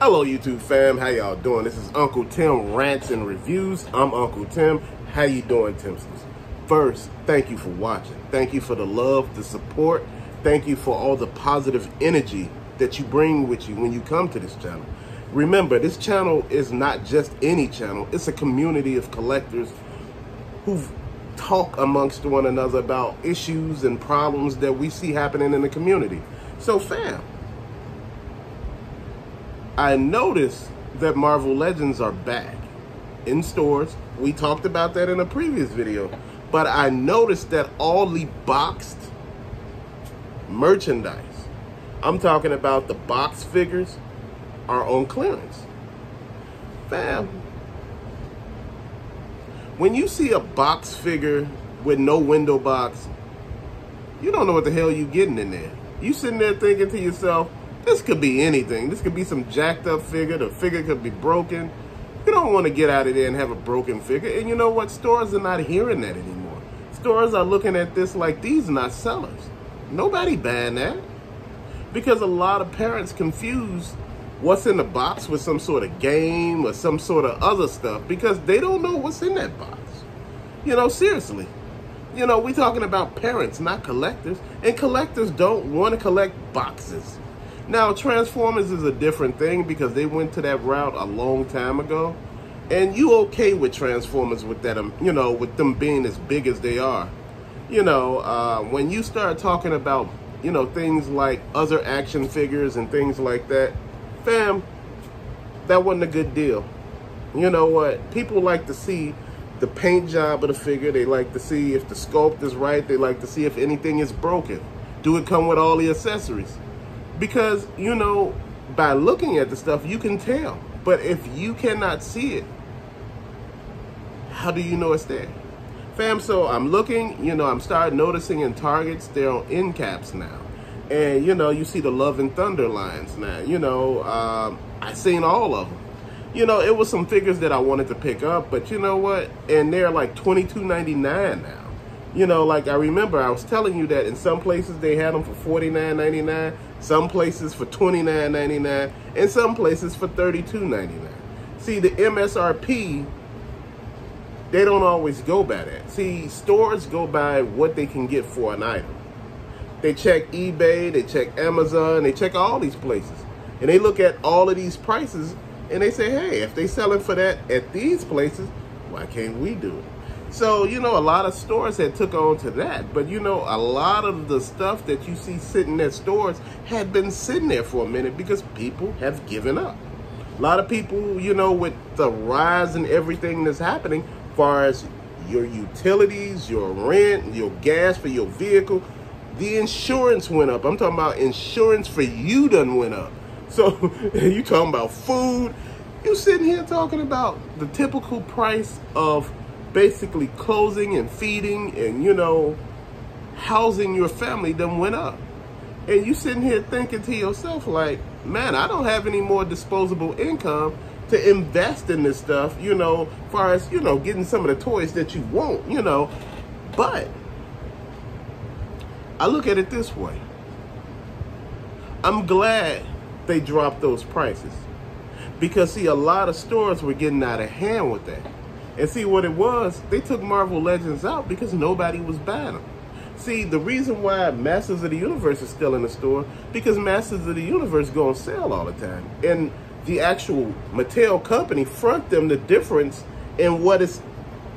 Hello YouTube fam, how y'all doing? This is Uncle Tim, Rants and Reviews. I'm Uncle Tim. How you doing, Timsters? First, thank you for watching. Thank you for the love, the support. Thank you for all the positive energy that you bring with you when you come to this channel. Remember, this channel is not just any channel. It's a community of collectors who talk amongst one another about issues and problems that we see happening in the community. So fam, I noticed that Marvel Legends are back in stores. We talked about that in a previous video. But I noticed that all the boxed merchandise, I'm talking about the box figures, are on clearance. Fam, when you see a box figure with no window box, you don't know what the hell you're getting in there. You sitting there thinking to yourself, this could be anything. This could be some jacked up figure. The figure could be broken. You don't want to get out of there and have a broken figure. And you know what? Stores are not hearing that anymore. Stores are looking at this like these are not sellers. Nobody buying that. Because a lot of parents confuse what's in the box with some sort of game or some sort of other stuff because they don't know what's in that box. You know, seriously. You know, we're talking about parents, not collectors. And collectors don't want to collect boxes. Now, Transformers is a different thing because they went to that route a long time ago. And you okay with Transformers with that, you know, with them being as big as they are. You know, when you start talking about, you know, things like other action figures and things like that, fam, that wasn't a good deal. You know what? People like to see the paint job of the figure. They like to see if the sculpt is right. They like to see if anything is broken. Do it come with all the accessories? Because, you know, by looking at the stuff, you can tell. But if you cannot see it, how do you know it's there? Fam, so I'm looking, you know, I'm starting noticing in Targets, they're on end caps now. And, you know, you see the Love and Thunder lines now. You know, I seen all of them. You know, it was some figures that I wanted to pick up, but you know what? And they're like $22.99 now. You know, like I remember I was telling you that in some places they had them for $49.99, some places for $29.99, and some places for $32.99. See, the MSRP, they don't always go by that. See, stores go by what they can get for an item. They check eBay, they check Amazon, they check all these places. And they look at all of these prices and they say, hey, if they selling for that at these places, why can't we do it? So, you know, a lot of stores had took on to that. But, you know, a lot of the stuff that you see sitting at stores had been sitting there for a minute because people have given up. A lot of people, you know, with the rise in everything that's happening, as far as your utilities, your rent, your gas for your vehicle, the insurance went up. I'm talking about insurance for you done went up. So you talking about food. You sitting here talking about the typical price of basically clothing and feeding and, you know, housing your family done went up. And you sitting here thinking to yourself like, man, I don't have any more disposable income to invest in this stuff, you know, as far as, you know, getting some of the toys that you want, you know. But I look at it this way. I'm glad they dropped those prices because, see, a lot of stores were getting out of hand with that. And see what it was, they took Marvel Legends out because nobody was buying them. See, the reason why Masters of the Universe is still in the store, because Masters of the Universe go on sale all the time. And the actual Mattel company front them the difference in what it's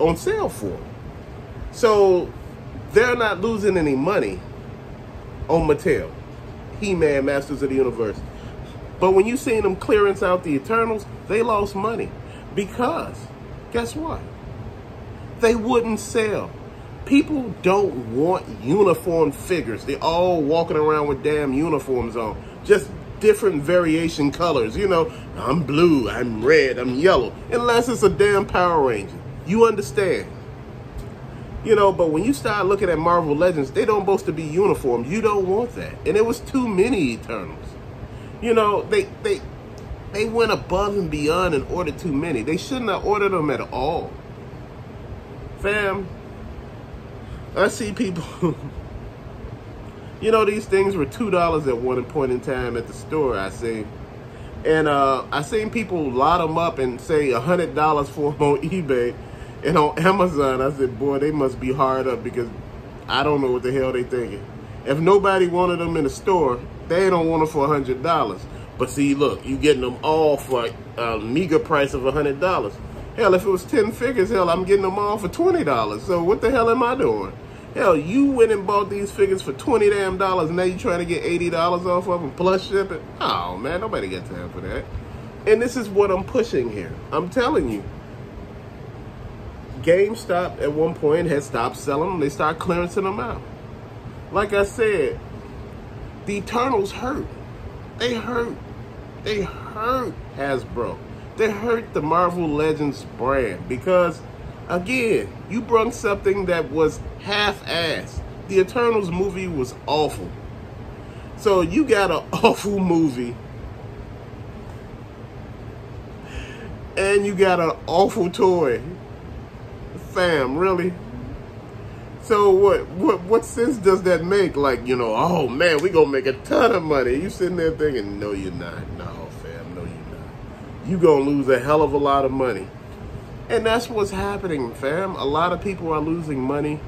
on sale for. So they're not losing any money on Mattel, He-Man, Masters of the Universe. But when you seen them clearance out the Eternals, they lost money because guess what? They wouldn't sell. People don't want uniform figures. They're all walking around with damn uniforms on. Just different variation colors. You know, I'm blue, I'm red, I'm yellow. Unless it's a damn Power Ranger. You understand? You know, but when you start looking at Marvel Legends, they don't supposed to be uniform. You don't want that. And it was too many Eternals. You know, they went above and beyond and ordered too many. They shouldn't have ordered them at all. Fam, I see people, you know, these things were $2 at one point in time at the store, I see. And I seen people lot them up and say $100 for them on eBay and on Amazon. I said, boy, they must be hard up, because I don't know what the hell they thinking. If nobody wanted them in the store, they don't want them for $100. But see, look, you getting them all for a meager price of $100. Hell, if it was 10 figures, hell, I'm getting them all for $20. So what the hell am I doing? Hell, you went and bought these figures for $20 damn, and now you trying to get $80 off of them plus shipping? Oh man, nobody got time for that. And this is what I'm pushing here. I'm telling you, GameStop at one point had stopped selling them. They started clearancing them out. Like I said, the Eternals hurt. They hurt. They hurt Hasbro. They hurt the Marvel Legends brand, because again, you brought something that was half-assed. The Eternals movie was awful. So you got an awful movie, and you got an awful toy. Fam, really? So what sense does that make? Like, you know, oh man, we gonna make a ton of money. You sitting there thinking, no you're not. No, fam, no you're not. You gonna lose a hell of a lot of money. And that's what's happening, fam. A lot of people are losing money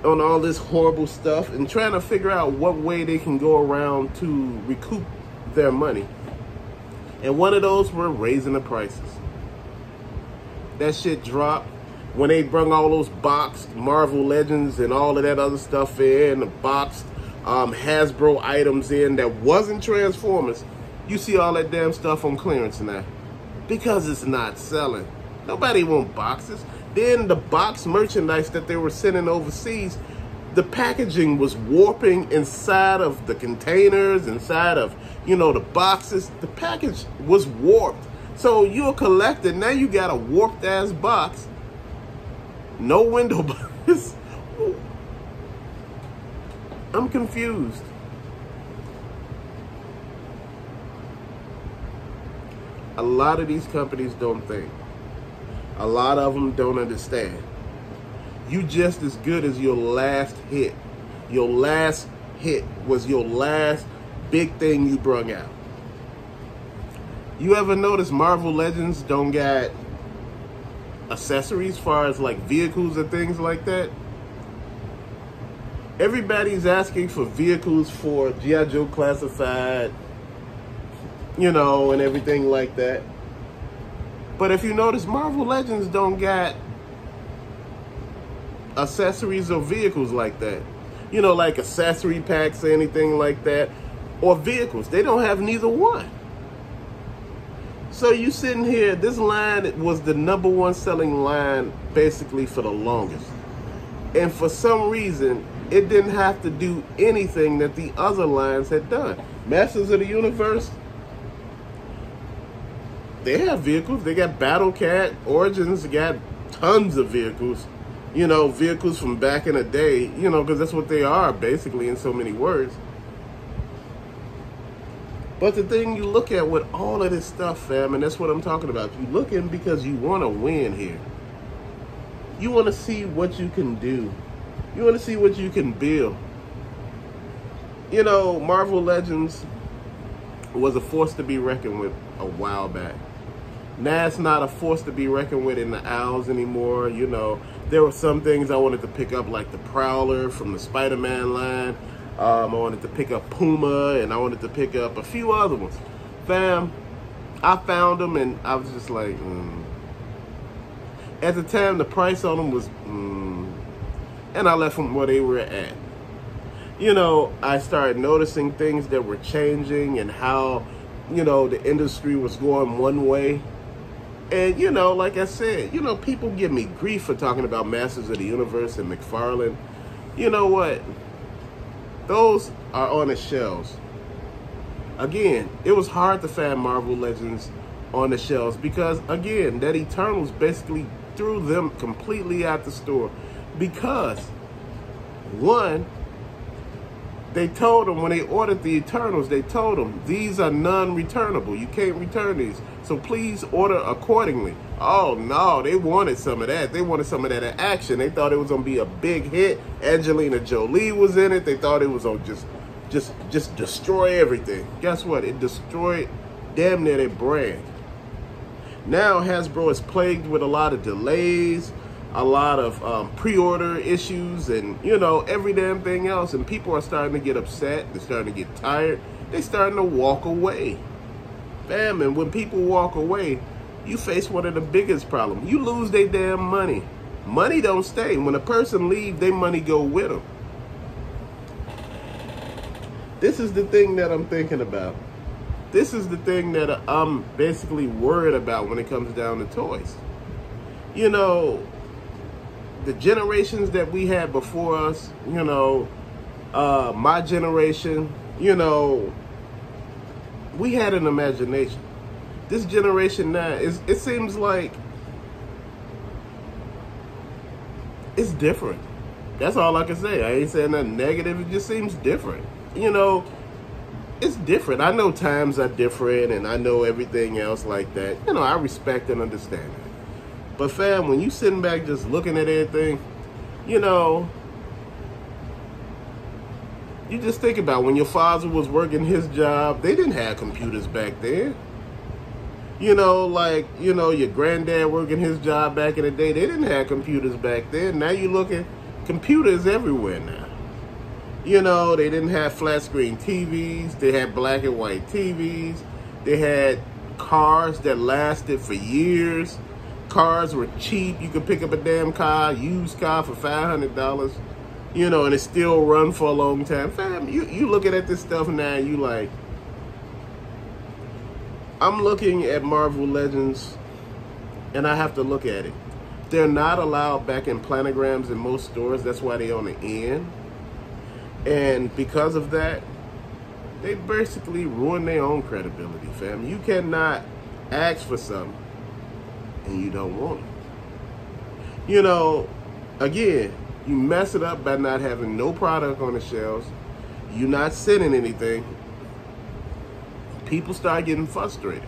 on all this horrible stuff and trying to figure out what way they can go around to recoup their money. And one of those were raising the prices. That shit dropped when they brung all those boxed Marvel Legends and all of that other stuff in, the boxed Hasbro items in that wasn't Transformers. You see all that damn stuff on clearance now, because it's not selling. Nobody want boxes. Then the box merchandise that they were sending overseas, the packaging was warping inside of the containers, inside of, you know, the boxes. The package was warped. So you're collecting, now you got a warped ass box, no window box. I'm confused. A lot of these companies don't think. A lot of them don't understand. You just as good as your last hit. Your last hit was your last big thing you brung out. You ever notice Marvel Legends don't got accessories as far as like vehicles and things like that? Everybody's asking for vehicles for G.I. Joe Classified, you know, and everything like that. But if you notice, Marvel Legends don't got accessories or vehicles like that. You know, like accessory packs or anything like that. Or vehicles. They don't have neither one. So you sitting here, this line was the #1 selling line basically for the longest. And for some reason, it didn't have to do anything that the other lines had done. Masters of the Universe, they have vehicles. They got Battle Cat. Origins got tons of vehicles. You know, vehicles from back in the day, you know, because that's what they are, basically, in so many words. But the thing you look at with all of this stuff, fam, and that's what I'm talking about. You looking because you want to win here. You want to see what you can do. You want to see what you can build. You know, Marvel Legends was a force to be reckoned with a while back. Now it's not a force to be reckoned with in the aisles anymore. You know, there were some things I wanted to pick up, like the Prowler from the Spider-Man line. I wanted to pick up Puma, and I wanted to pick up a few other ones. Fam, I found them, and I was just like, At the time, the price on them was, and I left them where they were at. You know, I started noticing things that were changing and how, you know, the industry was going one way. And, you know, like I said, you know, people give me grief for talking about Masters of the Universe and McFarlane. You know what? Those are on the shelves. Again, it was hard to find Marvel Legends on the shelves because, again, that Eternals basically threw them completely out the store. Because, one, they told them when they ordered the Eternals, they told them these are non-returnable. You can't return these. So please order accordingly. Oh no, they wanted some of that. They wanted some of that action. They thought it was going to be a big hit. Angelina Jolie was in it. They thought it was going to just just destroy everything. Guess what? It destroyed damn near their brand. Now Hasbro is plagued with a lot of delays, a lot of pre-order issues, and you know, every damn thing else. And people are starting to get upset. They're starting to get tired. They're starting to walk away. Fam, and when people walk away, you face one of the biggest problems. You lose their damn money. Money don't stay. When a person leaves, their money go with them. This is the thing that I'm thinking about. This is the thing that I'm basically worried about when it comes down to toys. You know, the generations that we had before us, you know, my generation, you know, we had an imagination. This generation now, it seems like it's different. That's all I can say. I ain't saying nothing negative. It just seems different. You know, it's different. I know times are different and I know everything else like that. You know, I respect and understand that. But fam, when you sitting back just looking at everything, you know, you just think about when your father was working his job, they didn't have computers back then. You know, like, you know, your granddad working his job back in the day, they didn't have computers back then. Now you look at computers everywhere now. You know, they didn't have flat screen TVs. They had black and white TVs. They had cars that lasted for years. Cars were cheap. You could pick up a damn car, used car for $500, you know, and it still run for a long time. Fam, you looking at this stuff now, you like, I'm looking at Marvel Legends and I have to look at it. They're not allowed back in planograms in most stores. That's why they on the end. And because of that, they basically ruin their own credibility, fam. You cannot ask for something and you don't want it. You know, again, you mess it up by not having no product on the shelves. You're not sending anything. People start getting frustrated.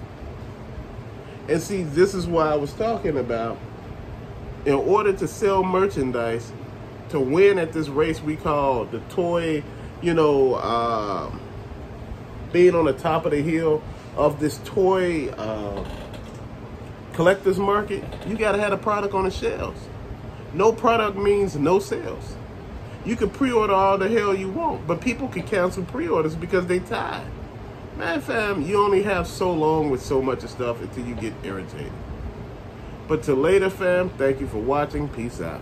And see, this is why I was talking about, in order to sell merchandise, to win at this race we call the toy, you know, being on the top of the hill of this toy collector's market, you gotta have a product on the shelves. No product means no sales. You can pre-order all the hell you want, but people can cancel pre-orders because they tired. Man, fam, you only have so long with so much of stuff until you get irritated. But till later, fam, thank you for watching. Peace out.